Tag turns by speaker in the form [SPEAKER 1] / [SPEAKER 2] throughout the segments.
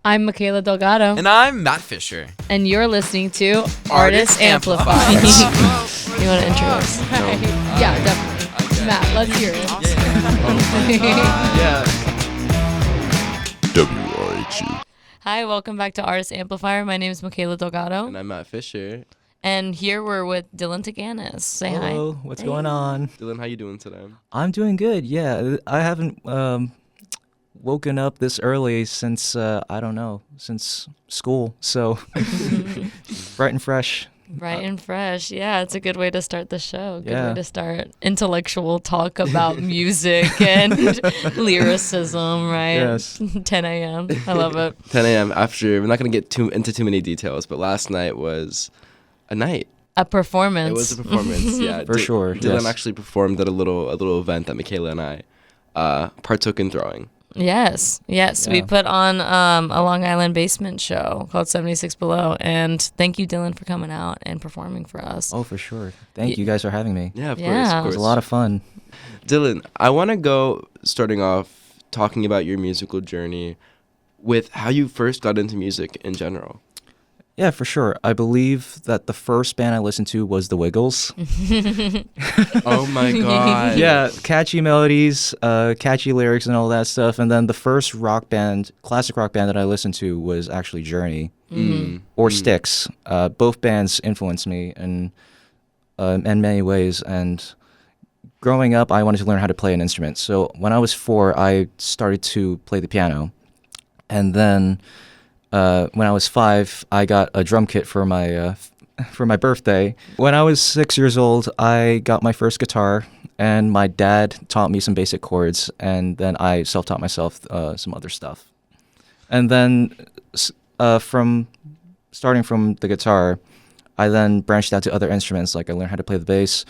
[SPEAKER 1] I'm Micaela Delgado.
[SPEAKER 2] And I'm Matt Fisher.
[SPEAKER 1] And you're listening to Artists Amplified. You want to intro us?
[SPEAKER 2] No.
[SPEAKER 1] Yeah, definitely. Matt, let's hear it.
[SPEAKER 2] Yeah.
[SPEAKER 3] WRHU.
[SPEAKER 1] Hi, welcome back to Artists Amplifier. My name is Micaela Delgado.
[SPEAKER 2] And I'm Matt Fisher.
[SPEAKER 1] And here we're with Dylan Taganas. Say hi.
[SPEAKER 3] Hello, what's going on?
[SPEAKER 2] Dylan, how you doing today?
[SPEAKER 3] I'm doing good, yeah. I haven't woken up this early since, since school. So, bright and fresh.
[SPEAKER 1] Bright and fresh. Yeah, it's a good way to start the show. Good
[SPEAKER 3] Yeah.
[SPEAKER 1] way to start intellectual talk about music and lyricism, right?
[SPEAKER 3] Yes.
[SPEAKER 1] 10 a.m. I love it.
[SPEAKER 2] 10 a.m. after, we're not going to get into too many details, but last night was a night.
[SPEAKER 1] A performance.
[SPEAKER 2] It was a performance, yeah.
[SPEAKER 3] For sure,
[SPEAKER 2] Dylan
[SPEAKER 3] yes.
[SPEAKER 2] actually performed at a little event that Micaela and I partook in throwing.
[SPEAKER 1] Yes. We
[SPEAKER 3] Yeah.
[SPEAKER 1] put on a Long Island basement show called 76 Below, and thank you, Dylan, for coming out and performing for us.
[SPEAKER 3] Oh, for sure. Thank you guys for having me.
[SPEAKER 2] Yeah, of
[SPEAKER 1] Yeah.
[SPEAKER 2] course,
[SPEAKER 1] It
[SPEAKER 2] of
[SPEAKER 3] It
[SPEAKER 2] course.
[SPEAKER 3] was a lot of fun.
[SPEAKER 2] Dylan, I want to go starting off talking about your musical journey with how you first got into music in general.
[SPEAKER 3] Yeah, for sure. I believe that the first band I listened to was The Wiggles.
[SPEAKER 2] Oh my god.
[SPEAKER 3] Yeah, catchy melodies, catchy lyrics and all that stuff. And then the first classic rock band that I listened to was actually Journey or Styx. Both bands influenced me in many ways. And growing up, I wanted to learn how to play an instrument. So when I was 4, I started to play the piano. And then when I was 5, I got a drum kit for my birthday. When I was 6 years old, I got my first guitar, and my dad taught me some basic chords, and then I self-taught myself some other stuff. And then starting from the guitar, I then branched out to other instruments. Like I learned how to play the bass.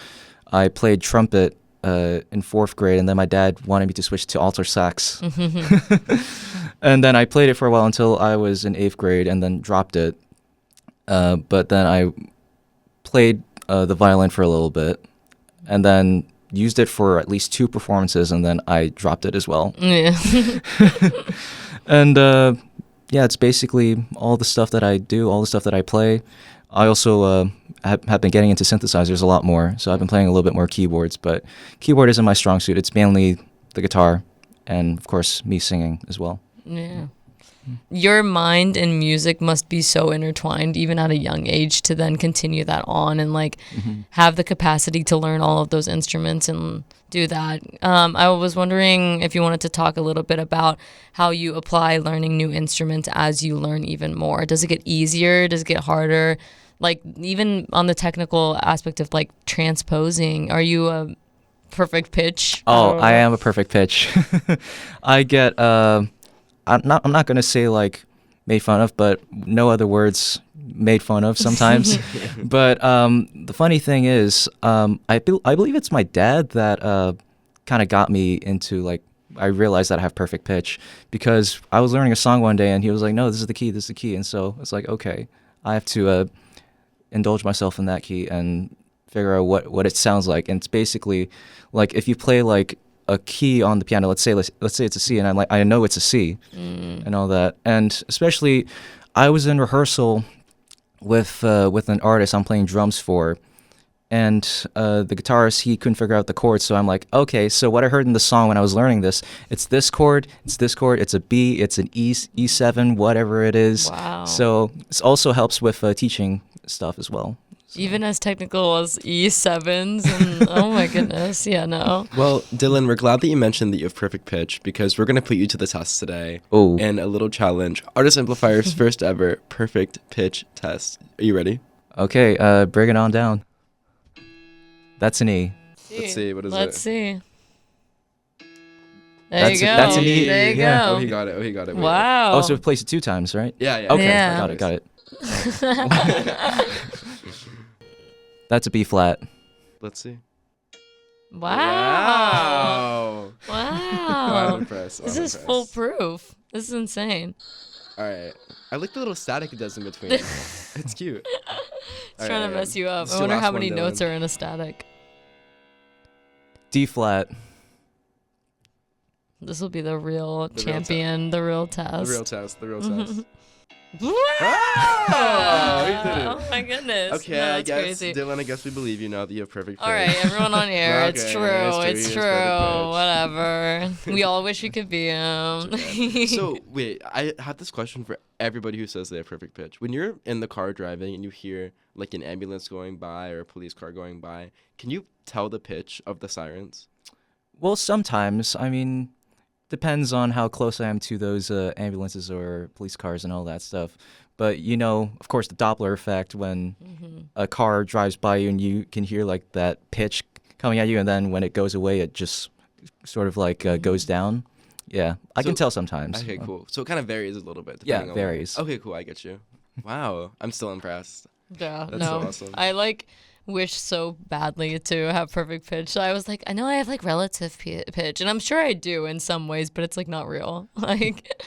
[SPEAKER 3] I played trumpet in 4th grade, and then my dad wanted me to switch to alto sax. And then I played it for a while until I was in 8th grade and then dropped it. But then I played the violin for a little bit and then used it for at least 2 performances, and then I dropped it as well.
[SPEAKER 1] Yeah.
[SPEAKER 3] And it's basically all the stuff that I do, all the stuff that I play. I also have been getting into synthesizers a lot more, so I've been playing a little bit more keyboards, but keyboard isn't my strong suit. It's mainly the guitar and, of course, me singing as well.
[SPEAKER 1] Yeah. Your mind and music must be so intertwined even at a young age to then continue that on and have the capacity to learn all of those instruments and do that. I was wondering if you wanted to talk a little bit about how you apply learning new instruments as you learn even more. Does it get easier? Does it get harder? Like even on the technical aspect of like transposing, are you a perfect pitch?
[SPEAKER 3] Oh, I am a perfect pitch. I get I'm not gonna say like made fun of, but no other words made fun of sometimes. But the funny thing is, I believe it's my dad that kind of got me into like I realized that I have perfect pitch because I was learning a song one day and he was like, "No, this is the key," and so it's like, okay, I have to indulge myself in that key and figure out what it sounds like. And it's basically like if you play like a key on the piano, let's say it's a C, and I'm like, I know it's a C, and all that. And especially, I was in rehearsal with an artist I'm playing drums for, and the guitarist, he couldn't figure out the chords, so I'm like, okay, so what I heard in the song when I was learning this, it's this chord, it's a B, it's an E7, whatever it is.
[SPEAKER 1] Wow.
[SPEAKER 3] So it also helps with teaching stuff as well.
[SPEAKER 1] Even as technical as E7s and oh my goodness, yeah, no.
[SPEAKER 2] Well, Dylan, we're glad that you mentioned that you have perfect pitch because we're going to put you to the test today.
[SPEAKER 3] Oh.
[SPEAKER 2] And a little challenge. Artist Amplifier's first ever perfect pitch test. Are you ready?
[SPEAKER 3] Okay, bring it on down. That's an E.
[SPEAKER 2] Let's see, what is
[SPEAKER 1] Let's
[SPEAKER 2] it?
[SPEAKER 1] see. There
[SPEAKER 3] That's
[SPEAKER 1] you
[SPEAKER 3] a-
[SPEAKER 1] go.
[SPEAKER 3] that's an E,
[SPEAKER 1] There you
[SPEAKER 3] yeah.
[SPEAKER 2] Oh, he
[SPEAKER 1] go.
[SPEAKER 2] got it. Wait.
[SPEAKER 1] Wow.
[SPEAKER 3] Oh, so we've placed it 2 times, right?
[SPEAKER 2] Yeah.
[SPEAKER 3] Okay,
[SPEAKER 1] Yeah.
[SPEAKER 3] got it. That's a B flat.
[SPEAKER 2] Let's see.
[SPEAKER 1] Wow.
[SPEAKER 2] Wow. I'm
[SPEAKER 1] Wow.
[SPEAKER 2] impressed.
[SPEAKER 1] This is foolproof. This is insane.
[SPEAKER 2] All right. I like the little static it does in between. It's cute.
[SPEAKER 1] It's trying to mess you up.
[SPEAKER 2] Let's
[SPEAKER 1] I
[SPEAKER 2] do
[SPEAKER 1] wonder
[SPEAKER 2] last
[SPEAKER 1] how
[SPEAKER 2] one,
[SPEAKER 1] many
[SPEAKER 2] Dylan.
[SPEAKER 1] notes are in a static.
[SPEAKER 3] D flat.
[SPEAKER 1] This will be the real
[SPEAKER 2] The real
[SPEAKER 1] champion, the real test.
[SPEAKER 2] The real test. The real test.
[SPEAKER 1] Wow!
[SPEAKER 2] Oh, you did it.
[SPEAKER 1] Oh my goodness.
[SPEAKER 2] Okay,
[SPEAKER 1] No,
[SPEAKER 2] I
[SPEAKER 1] that's
[SPEAKER 2] guess,
[SPEAKER 1] crazy.
[SPEAKER 2] Dylan, I guess we believe you now that you have perfect pitch.
[SPEAKER 1] All right, everyone on air.
[SPEAKER 2] Okay,
[SPEAKER 1] It's true.
[SPEAKER 2] it's
[SPEAKER 1] It's
[SPEAKER 2] true.
[SPEAKER 1] true.
[SPEAKER 2] He has perfect pitch.
[SPEAKER 1] Whatever. We all wish we could be him.
[SPEAKER 2] So, wait, I have this question for everybody who says they have perfect pitch. When you're in the car driving and you hear like an ambulance going by or a police car going by, can you tell the pitch of the sirens?
[SPEAKER 3] Well, sometimes. I mean, depends on how close I am to those ambulances or police cars and all that stuff. But, you know, of course, the Doppler effect when a car drives by you and you can hear like that pitch coming at you, and then when it goes away, it just sort of like goes down. Yeah, I can tell sometimes.
[SPEAKER 2] Okay, cool. So it kind of varies a little bit.
[SPEAKER 3] Yeah,
[SPEAKER 2] depending on
[SPEAKER 3] varies.
[SPEAKER 2] Okay, cool. I get you. Wow, I'm still impressed.
[SPEAKER 1] Yeah,
[SPEAKER 2] That's
[SPEAKER 1] no.
[SPEAKER 2] so awesome.
[SPEAKER 1] I like wish so badly to have perfect pitch. So I was like, I know I have like relative pitch, and I'm sure I do in some ways, but it's like not real. Like,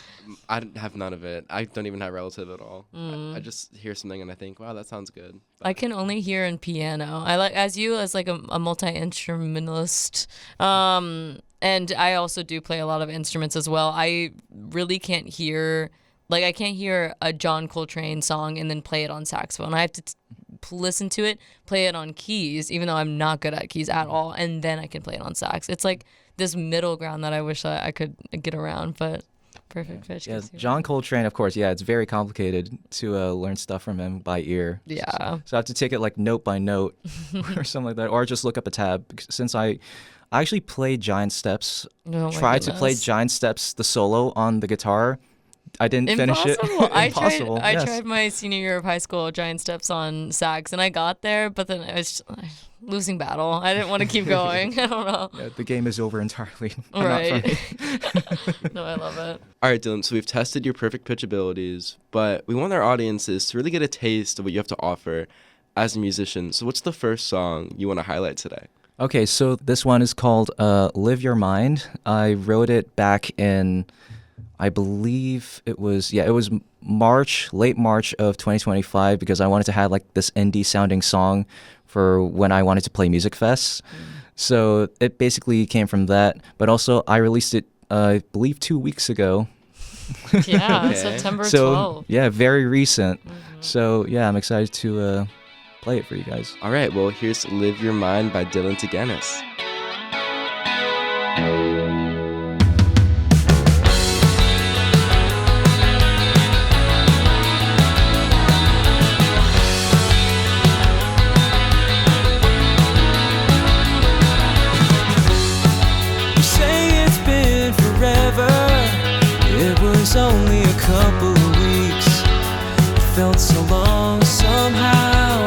[SPEAKER 2] I have none of it. I don't even have relative at all. I just hear something and I think, wow, that sounds good.
[SPEAKER 1] I can only hear in piano. I like as like a multi-instrumentalist. And I also do play a lot of instruments as well. I really can't hear, like I can't hear a John Coltrane song and then play it on saxophone. I have to listen to it, play it on keys, even though I'm not good at keys at all, and then I can play it on sax. It's like this middle ground that I wish I could get around, but perfect pitch.
[SPEAKER 3] Yeah,
[SPEAKER 1] gives you-
[SPEAKER 3] John Coltrane, of course. Yeah, it's very complicated to learn stuff from him by ear.
[SPEAKER 1] Yeah.
[SPEAKER 3] So I have to take it like note by note or something like that, or just look up a tab. Since I actually played Giant Steps,
[SPEAKER 1] Oh my
[SPEAKER 3] tried to play
[SPEAKER 1] goodness.
[SPEAKER 3] Giant Steps, the solo on the guitar. I didn't finish it.
[SPEAKER 1] Impossible.
[SPEAKER 3] Impossible.
[SPEAKER 1] I
[SPEAKER 3] yes.
[SPEAKER 1] tried my senior year of high school Giant Steps on sax, and I got there, but then I was losing battle. I didn't want to keep going. I don't know.
[SPEAKER 3] Yeah, the game is over entirely. Not
[SPEAKER 1] Right.
[SPEAKER 3] for me.
[SPEAKER 1] No, I love it.
[SPEAKER 2] All right, Dylan, so we've tested your perfect pitch abilities, but we want our audiences to really get a taste of what you have to offer as a musician. So what's the first song you want to highlight today?
[SPEAKER 3] Okay, so this one is called Live Your Mind. I wrote it back in, I believe it was March, late March of 2025, because I wanted to have like this indie sounding song for when I wanted to play music fests. So it basically came from that, but also I released it, I believe 2 weeks ago.
[SPEAKER 1] Yeah,
[SPEAKER 2] Okay.
[SPEAKER 1] September 12th.
[SPEAKER 3] So yeah, very recent. So yeah, I'm excited to play it for you guys.
[SPEAKER 2] All right, well, here's Live Your Mind by Dylan Taganas.
[SPEAKER 4] You say it's been forever. It was only a couple of weeks. It felt so long somehow.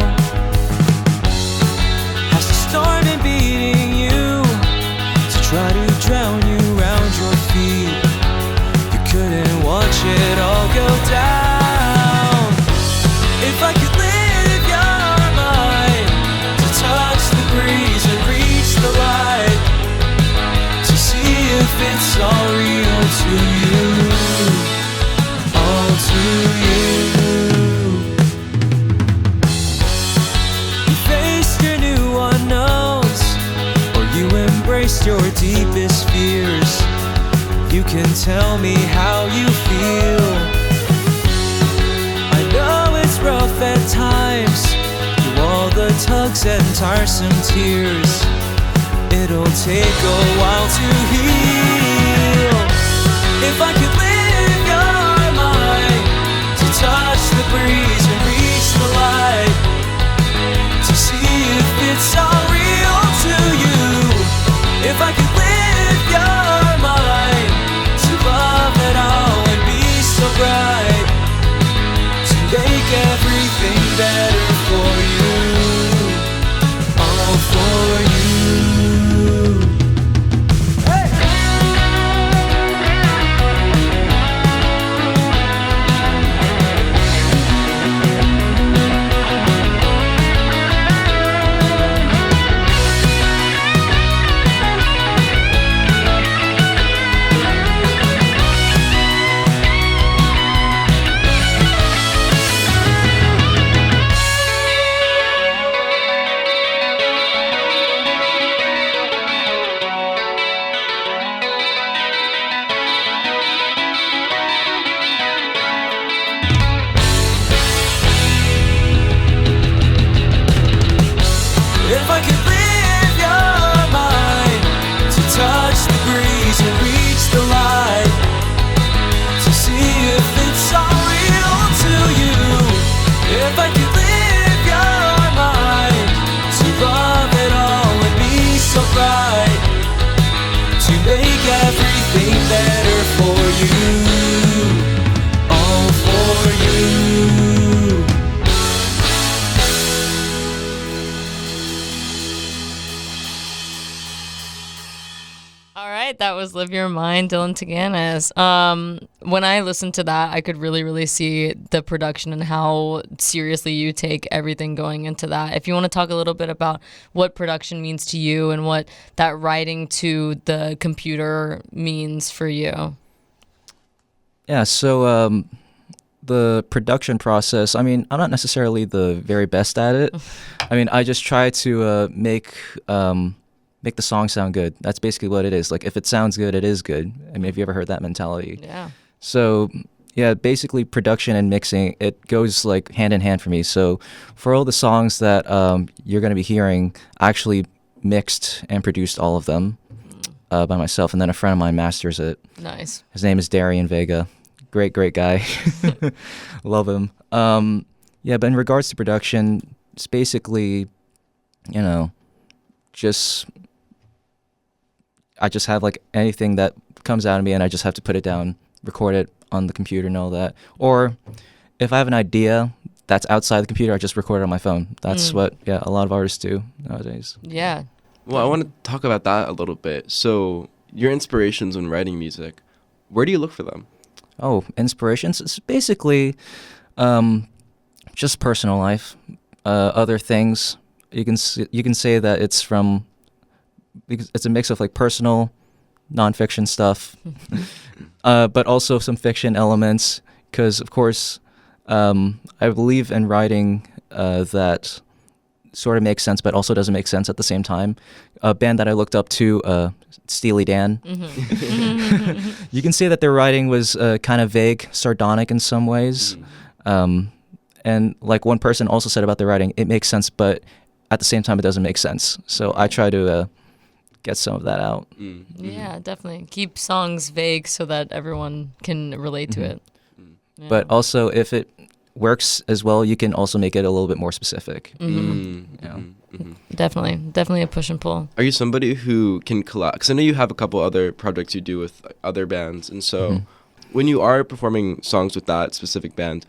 [SPEAKER 4] Has the storm been beating you to try to drown you around your feet? You couldn't watch it all go down. If I could live your mind, to touch the breeze and reach the light, to see if it's all real to you, all to you. You faced your new unknowns, or you embraced your deepest fears. You can tell me how you feel. I know it's rough at times, through all the tugs and tiresome tears. It'll take a while to heal. If I could live your mind, to touch the breeze and reach the light, to see if it's all real to you. If I could live your mind, to love it all and be so bright, to make everything better for you, all for you. Hey!
[SPEAKER 1] right, that was Live Your Mind, Dylan Taganas. When I listened to that, I could really, really see the production and how seriously you take everything going into that. If you want to talk a little bit about what production means to you and what that writing to the computer means for you.
[SPEAKER 3] Yeah, so the production process, I mean, I'm not necessarily the very best at it. I mean, I just try to make the song sound good. That's basically what it is. Like, if it sounds good, it is good. I mean, have you ever heard that mentality?
[SPEAKER 1] Yeah.
[SPEAKER 3] So, yeah, basically production and mixing, it goes like hand in hand for me. So for all the songs that you're going to be hearing, I actually mixed and produced all of them by myself. And then a friend of mine masters it.
[SPEAKER 1] Nice.
[SPEAKER 3] His name is Darian Vega. Great guy. Love him. Yeah, but in regards to production, it's basically, I just have like anything that comes out of me and I just have to put it down, record it on the computer and all that. Or if I have an idea that's outside the computer, I just record it on my phone. That's what, a lot of artists do nowadays.
[SPEAKER 1] Yeah.
[SPEAKER 2] Well, I want to talk about that a little bit. So your inspirations when writing music, where do you look for them?
[SPEAKER 3] Oh, inspirations? It's basically just personal life, other things. You can say that it's from, because it's a mix of like personal, nonfiction stuff, but also some fiction elements. Because of course, I believe in writing that sort of makes sense, but also doesn't make sense at the same time. A band that I looked up to, Steely Dan. You can say that their writing was kind of vague, sardonic in some ways. And like one person also said about their writing, it makes sense, but at the same time, it doesn't make sense. So I try to get some of that out.
[SPEAKER 1] Yeah, definitely. Keep songs vague so that everyone can relate to it. Yeah.
[SPEAKER 3] But also, if it works as well, you can also make it a little bit more specific.
[SPEAKER 1] Definitely a push and pull.
[SPEAKER 2] Are you somebody who can collab? Because I know you have a couple other projects you do with other bands. And so when you are performing songs with that specific band,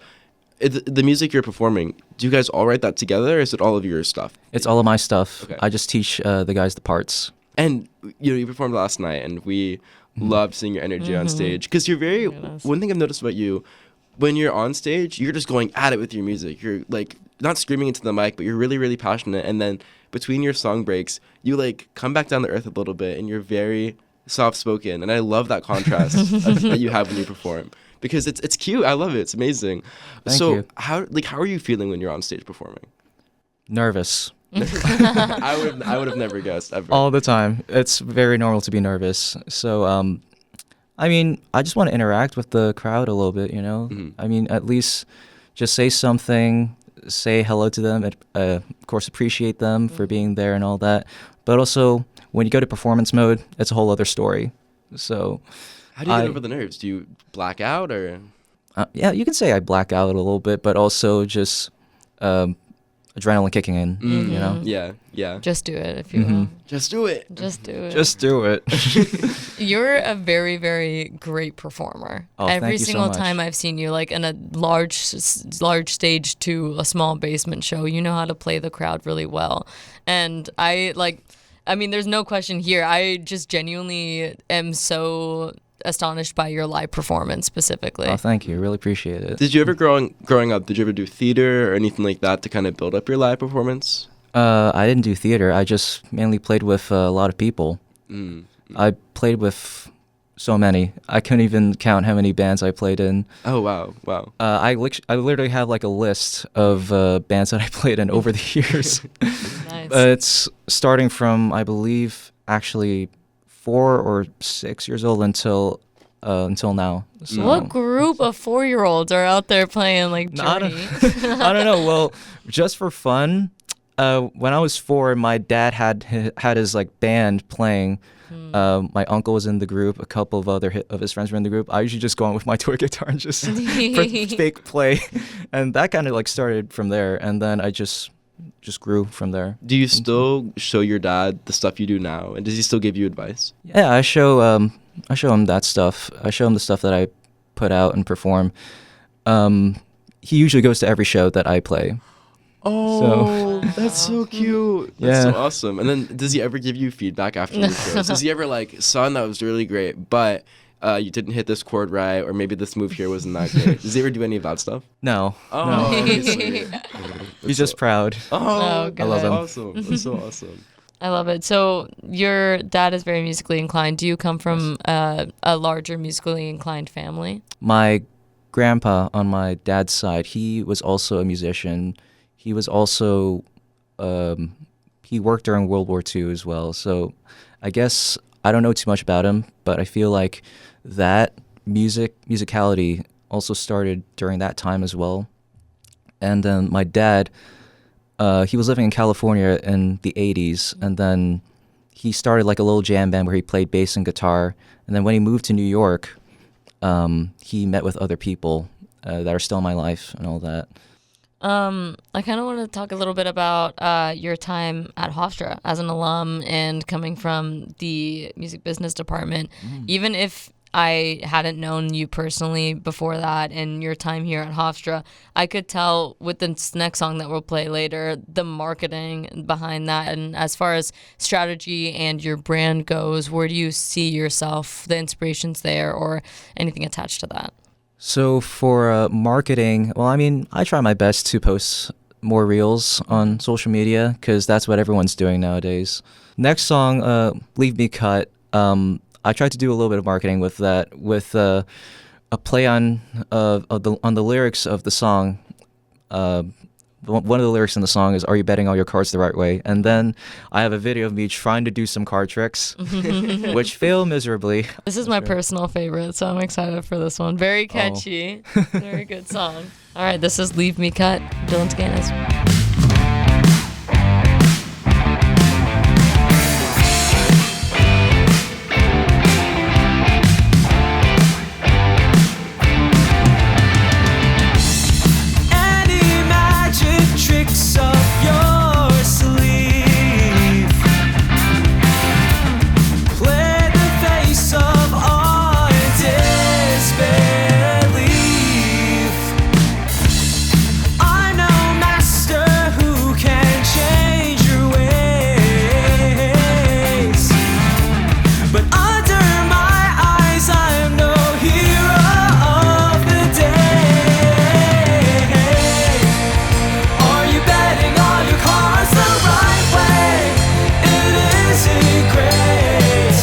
[SPEAKER 2] the music you're performing, do you guys all write that together, or is it all of your stuff?
[SPEAKER 3] It's all of my stuff.
[SPEAKER 2] Okay.
[SPEAKER 3] I just teach the guys the parts.
[SPEAKER 2] And you performed last night, and we loved seeing your energy on stage. Because you're very, one thing I've noticed about you, when you're on stage, you're just going at it with your music. You're like not screaming into the mic, but you're really, really passionate. And then between your song breaks, you like come back down to earth a little bit, and you're very soft spoken. And I love that contrast that you have when you perform. Because it's cute. I love it. It's amazing.
[SPEAKER 3] Thank you.
[SPEAKER 2] How are you feeling when you're on stage performing?
[SPEAKER 3] Nervous.
[SPEAKER 2] I would have never guessed ever.
[SPEAKER 3] All the time. It's very normal to be nervous. So, I mean, I just want to interact with the crowd a little bit, I mean, at least just say something, say hello to them, and, of course, appreciate them for being there and all that. But also, when you go to performance mode, it's a whole other story. So,
[SPEAKER 2] how do you get over the nerves? Do you black out or?
[SPEAKER 3] Yeah, you can say I black out a little bit, but also just adrenaline kicking in,
[SPEAKER 2] Yeah.
[SPEAKER 1] Just do it if you will.
[SPEAKER 2] Just do it.
[SPEAKER 1] Just do it.
[SPEAKER 3] Just do it.
[SPEAKER 1] You're a very, very great performer.
[SPEAKER 3] Oh, thank
[SPEAKER 1] Every
[SPEAKER 3] you so
[SPEAKER 1] single
[SPEAKER 3] much.
[SPEAKER 1] time I've seen you, like in a large stage to a small basement show, you know how to play the crowd really well. And I mean, there's no question here. I just genuinely am so astonished by your live performance specifically.
[SPEAKER 3] Oh, thank you. Really appreciate it.
[SPEAKER 2] Did you ever growing up? Did you ever do theater or anything like that to kind of build up your live performance?
[SPEAKER 3] I didn't do theater. I just mainly played with a lot of people. I played with so many. I couldn't even count how many bands I played in.
[SPEAKER 2] Oh wow.
[SPEAKER 3] I literally have like a list of bands that I played in over the years.
[SPEAKER 1] Nice.
[SPEAKER 3] It's starting from, I believe, actually 4 or 6 years old until now. So,
[SPEAKER 1] What group of 4-year-olds are out there playing like Journey?
[SPEAKER 3] I don't know. Well, just for fun, when I was 4, my dad had his like band playing. My uncle was in the group. A couple of other of his friends were in the group. I usually just go on with my toy guitar and just fake play, and that kind of like started from there. And then I just grew from there.
[SPEAKER 2] Do you still show your dad the stuff you do now, and does he still give you advice?
[SPEAKER 3] Yeah, I show him that stuff. I show him the stuff that I put out and perform. He usually goes to every show that I play.
[SPEAKER 2] Oh, that's so cute. That's so
[SPEAKER 3] Yeah.
[SPEAKER 2] awesome. And then does he ever give you feedback after your shows? Does he ever like, son, that was really great, but you didn't hit this chord right, or maybe this move here wasn't that great? Does he ever do any of that stuff?
[SPEAKER 3] No.
[SPEAKER 2] Oh,
[SPEAKER 3] No.
[SPEAKER 2] okay, sweet.
[SPEAKER 3] He's just proud.
[SPEAKER 2] Oh,
[SPEAKER 1] good.
[SPEAKER 3] I love him.
[SPEAKER 2] Awesome. That's so awesome.
[SPEAKER 1] I love it. So your dad is very musically inclined. Do you come from a larger musically inclined family?
[SPEAKER 3] My grandpa on my dad's side, he was also a musician. He was also, he worked during World War II as well. So I guess I don't know too much about him, but I feel like that musicality also started during that time as well. And then my dad, he was living in California in the 80s, and then he started like a little jam band where he played bass and guitar. And then when he moved to New York, he met with other people that are still in my life and all that.
[SPEAKER 1] I kind of want to talk a little bit about your time at Hofstra as an alum and coming from the music business department. Even if I hadn't known you personally before that and your time here at Hofstra, I could tell with this next song that we'll play later, the marketing behind that. And as far as strategy and your brand goes, where do you see yourself, the inspirations there, or anything attached to that?
[SPEAKER 3] So for marketing, well, I mean, I try my best to post more reels on social media because that's what everyone's doing nowadays. Next song, Leave Me Cut. I tried to do a little bit of marketing with that, with a play on the lyrics of the song. One of the lyrics in the song is, "Are you betting all your cards the right way?" And then I have a video of me trying to do some card tricks, which fail miserably.
[SPEAKER 1] This is my personal favorite, so I'm excited for this one. Very catchy. Very good song. All right, this is Leave Me Cut, Dylan Taganas.
[SPEAKER 4] Tricks up your sleeve, play the face of all disbelief. I'm no master who can change your ways, but under my eyes I'm no hero of the day. Are you betting all your cards the right way? It isn't great.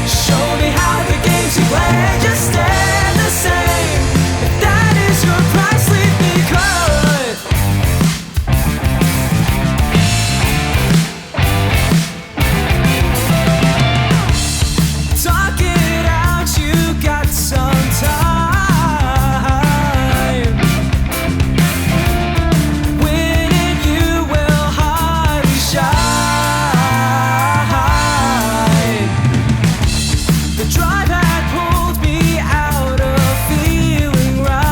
[SPEAKER 4] Show me how the games you play just stay the same. If that is your price, leave me cut. Talk it out, you got some time. Winning you will hardly shine. The drive had pulled me out of feeling right.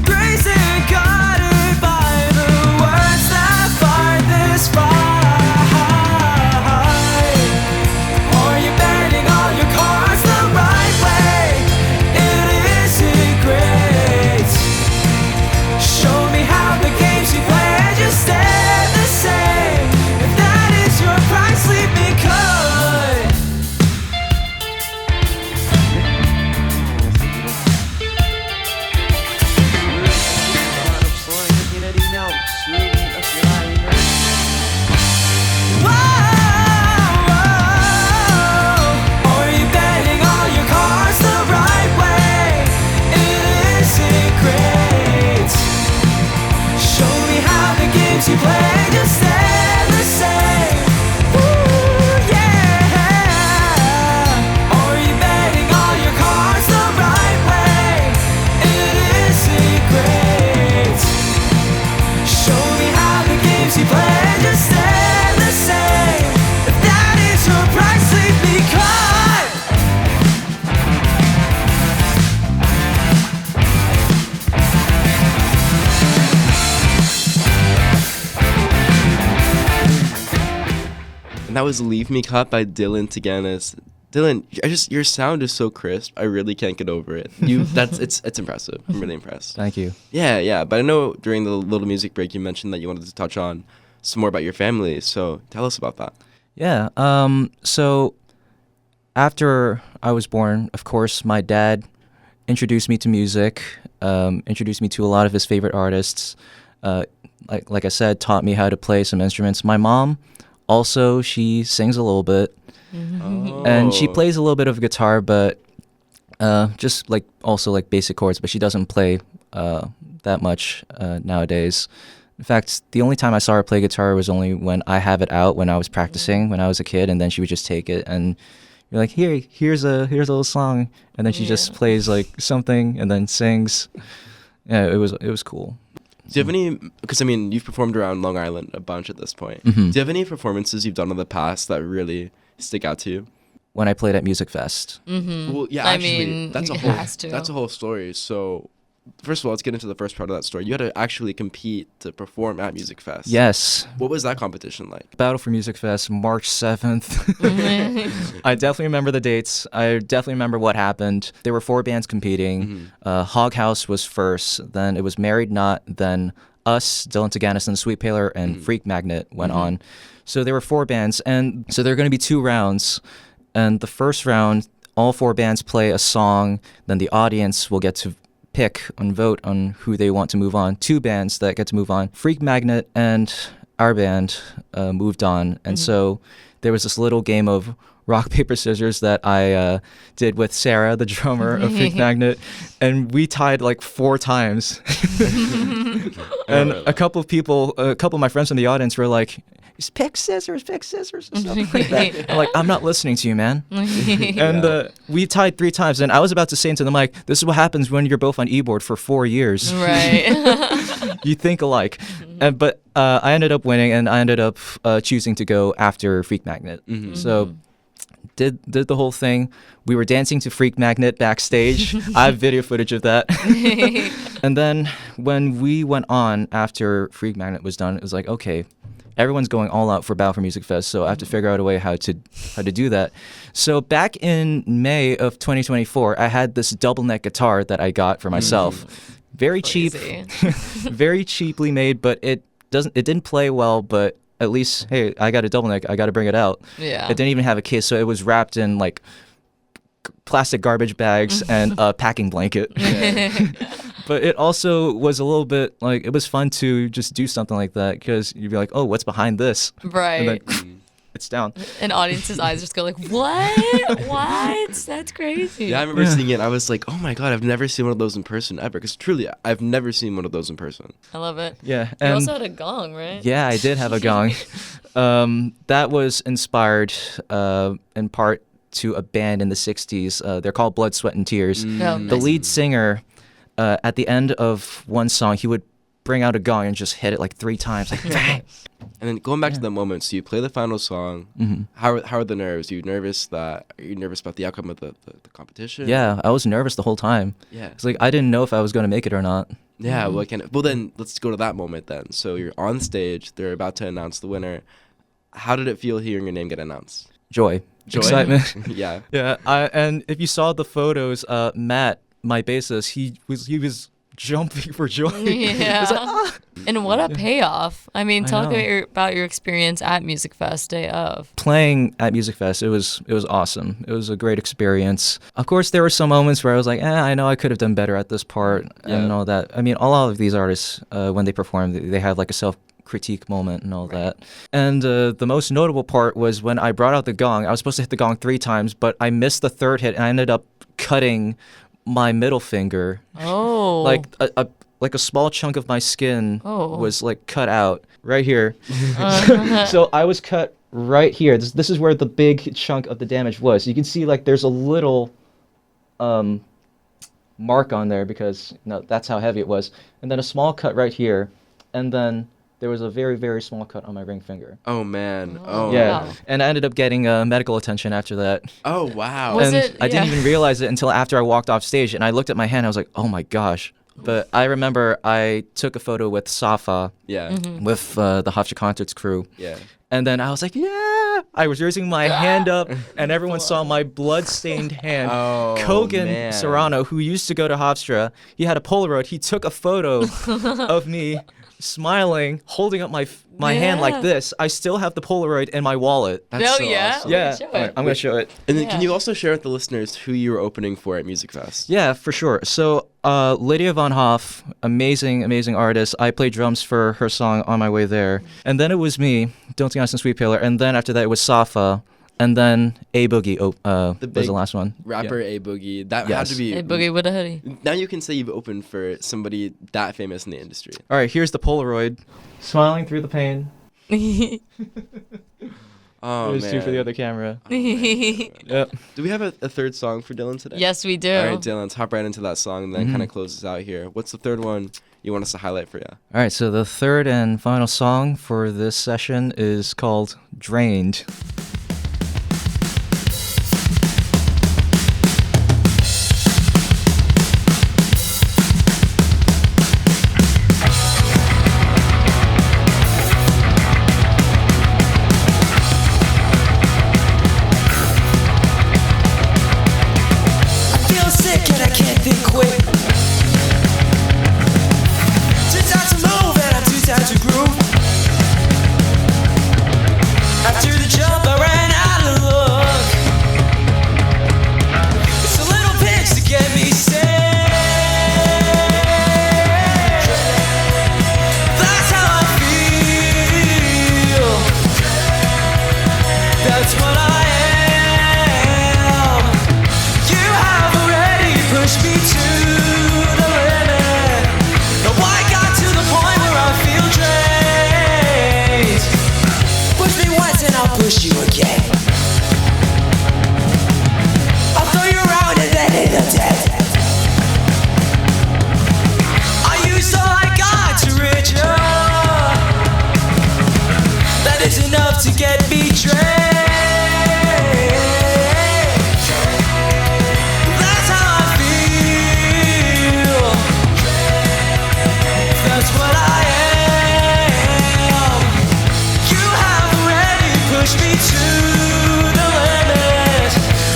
[SPEAKER 4] Grace and guarded by the words that farthest right. Are you betting all your cards the right way? It isn't great. Show me how the games you play just stay the same. If that is your price, leave me cut. Are you betting all your cards the right way? It isn't great. Show me how the games you play just stay the same. Ooh, yeah. Are you betting all your cards the right way? It isn't great. Show me how the games you play just stay the same. If that is your price, leave me cut.
[SPEAKER 2] And that was Leave Me Cut by Dylan Taganas. Dylan, your sound is so crisp. I really can't get over it. It's impressive. I'm really impressed.
[SPEAKER 3] Thank you.
[SPEAKER 2] Yeah. But I know during the little music break you mentioned that you wanted to touch on some more about your family. So tell us about that.
[SPEAKER 3] Yeah. So after I was born, of course, my dad introduced me to music, introduced me to a lot of his favorite artists. Like I said, taught me how to play some instruments. My mom also, she sings a little bit. And she plays a little bit of guitar, but just also basic chords, but she doesn't play that much nowadays. In fact, the only time I saw her play guitar was only when I have it out when I was practicing when I was a kid, and then she would just take it and you're like, here's a little song, and then she just plays something and then sings. Yeah, it was cool.
[SPEAKER 2] Do you have any, because I mean, you've performed around Long Island a bunch at this point. Do you have any performances you've done in the past that really stick out to you?
[SPEAKER 3] When I played at Music Fest.
[SPEAKER 2] Well, yeah, actually, that's a whole story. So, first of all, let's get into the first part of that story. You had to actually compete to perform at Music Fest.
[SPEAKER 3] Yes.
[SPEAKER 2] What was that competition like?
[SPEAKER 3] Battle for Music Fest, March 7th. I definitely remember the dates. I definitely remember what happened. There were 4 bands competing. Hog House was first. Then it was Married Not. Then us, Dylan Taganas and The Suitepaler, and Freak Magnet went on. So there were 4 bands. And so there are going to be 2 rounds. And the first round, all 4 bands play a song. Then the audience will get to pick and vote on who they want to move on. 2 bands that get to move on. Freak Magnet and our band moved on. And so there was this little game of rock, paper, scissors that I did with Sarah, the drummer of Freak Magnet. And we tied 4 times. And a couple of my friends in the audience were like, just pick scissors, and stuff like that. I'm like, I'm not listening to you, man. And we tied 3 times, and I was about to say into the mic, this is what happens when you're both on e-board for 4 years.
[SPEAKER 1] Right.
[SPEAKER 3] You think alike. But I ended up winning, and I ended up choosing to go after Freak Magnet. So did the whole thing. We were dancing to Freak Magnet backstage. I have video footage of that. And then when we went on after Freak Magnet was done, it was like, okay, everyone's going all out for Battle for Music Fest, so I have to figure out a way how to do that. So back in May of 2024, I had this double neck guitar that I got for myself. Very cheap, very cheaply made, but it didn't play well, but at least, hey, I got a double neck, I got to bring it out.
[SPEAKER 1] Yeah.
[SPEAKER 3] It didn't even have a case, so it was wrapped in plastic garbage bags and a packing blanket. But it also was a little bit it was fun to just do something like that, because you'd be like, oh, what's behind this?
[SPEAKER 1] Right.
[SPEAKER 3] And then it's down.
[SPEAKER 1] And audience's eyes just go what? What? That's crazy.
[SPEAKER 2] Yeah, I remember seeing it. I was like, oh my God, I've never seen one of those in person ever. Because truly, I've never seen one of those in person.
[SPEAKER 1] I love it.
[SPEAKER 3] Yeah.
[SPEAKER 1] You also had a gong, right?
[SPEAKER 3] Yeah, I did have a gong. That was inspired in part to a band in the 60s. They're called Blood, Sweat, and Tears. The lead singer, at the end of one song, he would bring out a gong and just hit it 3 times. Bang!
[SPEAKER 2] And then going back to that moment, so you play the final song. How are the nerves? Are you nervous about the outcome of the competition?
[SPEAKER 3] Yeah, I was nervous the whole time.
[SPEAKER 2] Yeah.
[SPEAKER 3] It's I didn't know if I was going to make it or not.
[SPEAKER 2] Yeah, well then let's go to that moment then. So you're on stage, they're about to announce the winner. How did it feel hearing your name get announced?
[SPEAKER 3] Joy. Excitement.
[SPEAKER 2] Yeah.
[SPEAKER 3] Yeah, and if you saw the photos, Matt, my bassist, he was jumping for joy.
[SPEAKER 1] Yeah. And what a payoff. I mean, talk about your experience at Music Fest day of.
[SPEAKER 3] Playing at Music Fest, it was awesome. It was a great experience. Of course, there were some moments where I was like, I know I could have done better at this part and all that. I mean, all of these artists, when they perform, they have a self-critique moment and all that. And the most notable part was when I brought out the gong. I was supposed to hit the gong 3 times, but I missed the 3rd hit, and I ended up cutting my middle finger.
[SPEAKER 1] Oh.
[SPEAKER 3] A small chunk of my skin was cut out right here. So I was cut right here. This is where the big chunk of the damage was. You can see there's a little mark on there because that's how heavy it was. And then a small cut right here. And then there was a very, very small cut on my ring finger.
[SPEAKER 2] Oh, man. Oh,
[SPEAKER 3] yeah.
[SPEAKER 2] Wow.
[SPEAKER 3] And I ended up getting medical attention after that.
[SPEAKER 2] Oh, wow.
[SPEAKER 1] Was
[SPEAKER 3] and
[SPEAKER 1] it?
[SPEAKER 3] I didn't even realize it until after I walked off stage. And I looked at my hand. I was like, oh, my gosh. But I remember I took a photo with Safa,
[SPEAKER 2] Yeah.
[SPEAKER 3] with the Hofstra Concerts crew.
[SPEAKER 2] Yeah.
[SPEAKER 3] And then I was like, yeah! I was raising my hand up, and everyone saw my blood-stained hand.
[SPEAKER 2] Oh,
[SPEAKER 3] Kogan
[SPEAKER 2] man.
[SPEAKER 3] Serrano, who used to go to Hofstra, he had a Polaroid. He took a photo of me smiling, holding up my hand like this. I still have the Polaroid in my wallet.
[SPEAKER 2] That's
[SPEAKER 1] Oh,
[SPEAKER 2] so
[SPEAKER 1] yeah?
[SPEAKER 2] awesome.
[SPEAKER 3] Yeah,
[SPEAKER 1] Show it.
[SPEAKER 3] Alright, I'm going to show it.
[SPEAKER 2] And then
[SPEAKER 1] Yeah.
[SPEAKER 2] can you also share with the listeners who you were opening for at Music Fest?
[SPEAKER 3] Yeah, for sure. So, Lydia Von Hoff, amazing artist. I played drums for her song On My Way There. And then it was me, Dylan Taganas The Suitepaler. And then after that, it was Safa. And then A Boogie was
[SPEAKER 2] big
[SPEAKER 3] the last one.
[SPEAKER 2] Rapper A Boogie. That had
[SPEAKER 3] Yes.
[SPEAKER 2] to be.
[SPEAKER 1] Hey, Boogie with a hoodie.
[SPEAKER 2] Now you can say you've opened for somebody that famous in the industry.
[SPEAKER 3] All right, here's the Polaroid. Smiling through the pain.
[SPEAKER 2] Oh,
[SPEAKER 3] Here's
[SPEAKER 2] man.
[SPEAKER 3] two for the other camera. Yep.
[SPEAKER 2] Do we have a third song for Dylan today?
[SPEAKER 1] Yes, we do.
[SPEAKER 2] All right, Dylan, let's hop right into that song and then kind of close us out here. What's the third one you want us to highlight for you?
[SPEAKER 3] All right, so the third and final song for this session is called Drained.
[SPEAKER 4] Feel sick and I can't think quick. Too tired to move and I'm too tired to groove. After the jump I ran out of luck. It's a little pinch to get me sick. That's how I feel. That's what I am. You have already pushed me to the limit. Now I got to the point where I feel drained. Push me once and I'll push you again. I'll throw you around and then hit the dead. I used all I got to reach you. That is enough to get me drained. That's how I feel. That's what I am. You have already pushed me to the limit.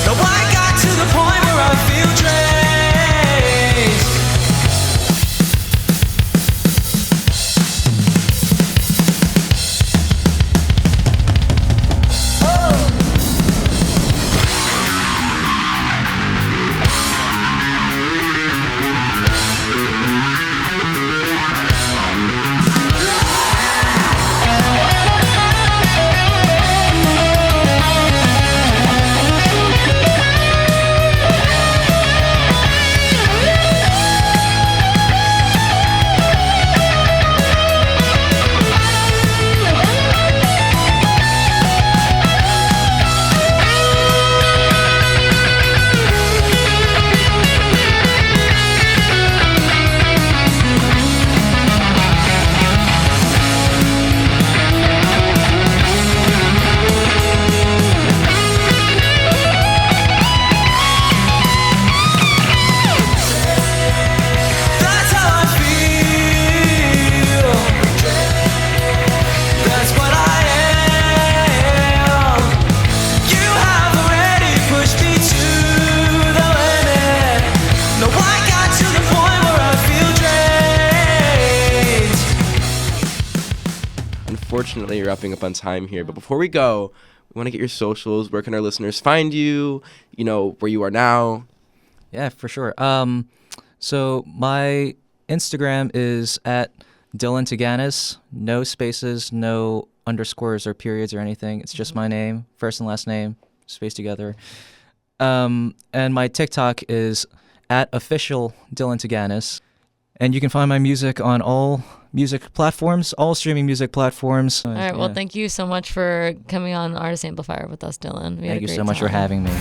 [SPEAKER 4] Now I got to the point where I feel drained. That's how I feel. That's what I am. You have already pushed me to the limit. Now I got to the point where I feel drained.
[SPEAKER 2] Unfortunately, wrapping up on time here. But before we go, we want to get your socials. Where can our listeners find you? You know, where you are now.
[SPEAKER 3] Yeah, for sure. So my Instagram is at Dylan Taganas. No spaces, no underscores or periods or anything. It's just my name, first and last name, spaced together. And my TikTok is at official Dylan Taganas. And you can find my music on all music platforms, all streaming music platforms.
[SPEAKER 1] All right. Well, thank you so much for coming on Artist Amplifier with us, Dylan. We had
[SPEAKER 3] Thank
[SPEAKER 1] a
[SPEAKER 3] you
[SPEAKER 1] great
[SPEAKER 3] so much for
[SPEAKER 1] time.
[SPEAKER 3] having me.